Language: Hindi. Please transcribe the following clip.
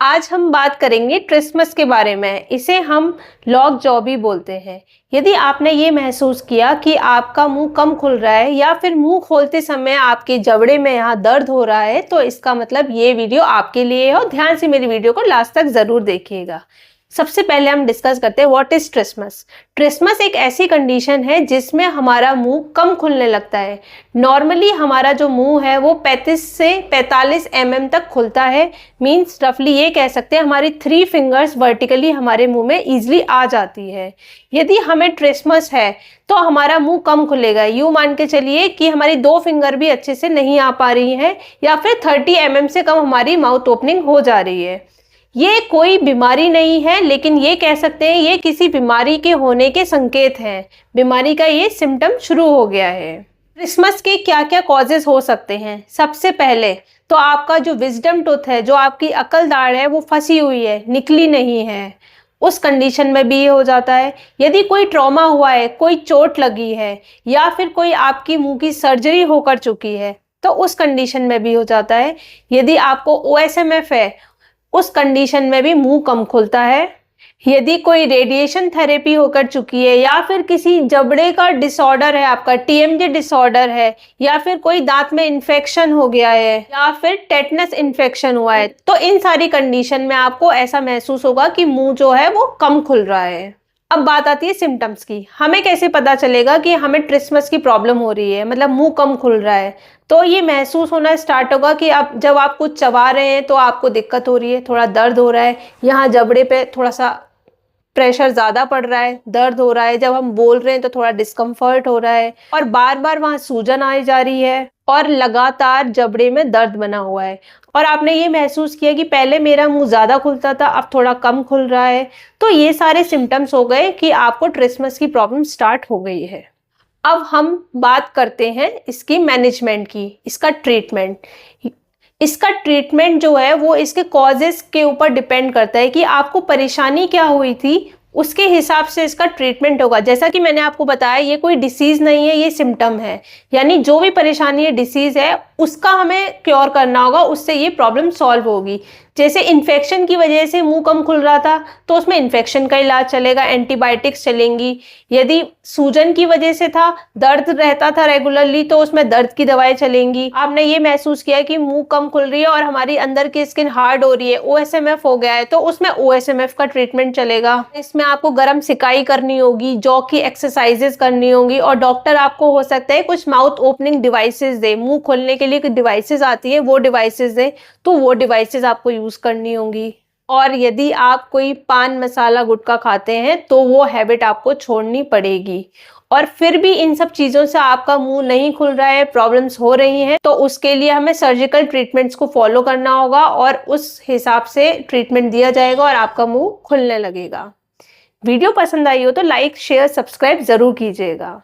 आज हम बात करेंगे ट्रिस्मस के बारे में। इसे हम लॉक जॉ भी बोलते हैं। यदि आपने ये महसूस किया कि आपका मुंह कम खुल रहा है या फिर मुंह खोलते समय आपके जबड़े में यहाँ दर्द हो रहा है, तो इसका मतलब ये वीडियो आपके लिए है और ध्यान से मेरी वीडियो को लास्ट तक जरूर देखिएगा। सबसे पहले हम डिस्कस करते हैं व्हाट इज ट्रिस्मस। ट्रिस्मस एक ऐसी कंडीशन है जिसमें हमारा मुंह कम खुलने लगता है। नॉर्मली हमारा जो मुंह है वो 35 से 45 तक खुलता है। मींस रफली ये कह सकते हैं हमारी 3 फिंगर्स वर्टिकली हमारे मुंह में इजीली आ जाती है। यदि हमें ट्रिस्मस है तो हमारा मुंह कम खुलेगा। यूं मान के चलिए कि हमारी 2 फिंगर भी अच्छे से नहीं आ पा रही है या फिर 30 से कम हमारी माउथ ओपनिंग हो जा रही है। ये कोई बीमारी नहीं है, लेकिन ये कह सकते हैं ये किसी बीमारी के होने के संकेत हैं। बीमारी का ये सिम्टम शुरू हो गया है। ट्रिस्मस के क्या क्या कॉजेज हो सकते हैं? सबसे पहले तो आपका जो विजडम टूथ है, जो आपकी अकल दाढ़ है, वो फंसी हुई है, निकली नहीं है। उस कंडीशन में भी ये हो जाता है। यदि कोई ट्रॉमा हुआ है, कोई चोट लगी है या फिर कोई आपकी मुंह की सर्जरी होकर चुकी है, तो उस कंडीशन में भी हो जाता है। यदि आपको OSMF है, उस कंडीशन में भी मुंह कम खुलता है। यदि कोई रेडिएशन थेरेपी होकर चुकी है या फिर किसी जबड़े का डिसऑर्डर है, आपका TMJ डिसऑर्डर है, या फिर कोई दांत में इन्फेक्शन हो गया है या फिर टेटनस इन्फेक्शन हुआ है, तो इन सारी कंडीशन में आपको ऐसा महसूस होगा कि मुंह जो है वो कम खुल रहा है। अब बात आती है सिम्टम्स की। हमें कैसे पता चलेगा कि हमें ट्रिस्मस की प्रॉब्लम हो रही है, मतलब मुंह कम खुल रहा है? तो ये महसूस होना स्टार्ट होगा कि आप जब आप कुछ चबा रहे हैं तो आपको दिक्कत हो रही है, थोड़ा दर्द हो रहा है, यहाँ जबड़े पे थोड़ा सा प्रेशर ज़्यादा पड़ रहा है, दर्द हो रहा है, जब हम बोल रहे हैं तो थोड़ा डिस्कम्फर्ट हो रहा है, और बार बार वहाँ सूजन आई जा रही है, और लगातार जबड़े में दर्द बना हुआ है, और आपने ये महसूस किया कि पहले मेरा मुंह ज़्यादा खुलता था, अब थोड़ा कम खुल रहा है। तो ये सारे सिम्टम्स हो गए कि आपको ट्रिस्मस की प्रॉब्लम स्टार्ट हो गई है। अब हम बात करते हैं इसकी मैनेजमेंट की, इसका ट्रीटमेंट। इसका ट्रीटमेंट जो है वो इसके कॉजेस के ऊपर डिपेंड करता है कि आपको परेशानी क्या हुई थी, उसके हिसाब से इसका ट्रीटमेंट होगा। जैसा कि मैंने आपको बताया, ये कोई डिसीज नहीं है, ये सिम्टम है। यानी जो भी परेशानी है, डिसीज है, उसका हमें क्योर करना होगा, उससे ये प्रॉब्लम सॉल्व होगी। जैसे इन्फेक्शन की वजह से मुंह कम खुल रहा था तो उसमें इन्फेक्शन का इलाज चलेगा, एंटीबायोटिक्स चलेंगी। यदि सूजन की वजह से था, दर्द रहता था रेगुलरली, तो उसमें दर्द की दवाएं चलेंगी। आपने ये महसूस किया कि मुंह कम खुल रही है और हमारी अंदर की स्किन हार्ड हो रही है, OSMF हो गया है, तो उसमें OSMF का ट्रीटमेंट चलेगा। इसमें आपको गर्म सिकाई करनी होगी, जॉ की एक्सरसाइजेस करनी होगी, और डॉक्टर आपको हो सकता है कुछ माउथ ओपनिंग डिवाइसेस दे, मुंह खोलने के लिए कुछ डिवाइसेस आती है, वो डिवाइसेस दे, तो वो डिवाइसेस आपको यूज करनी होंगी। और यदि आप कोई पान मसाला गुटखा खाते हैं तो वो हैबिट आपको छोड़नी पड़ेगी। और फिर भी इन सब चीज़ों से आपका मुंह नहीं खुल रहा है, प्रॉब्लम्स हो रही हैं, तो उसके लिए हमें सर्जिकल ट्रीटमेंट्स को फॉलो करना होगा और उस हिसाब से ट्रीटमेंट दिया जाएगा और आपका मुंह खुलने लगेगा। वीडियो पसंद आई हो तो लाइक, शेयर, सब्सक्राइब जरूर कीजिएगा।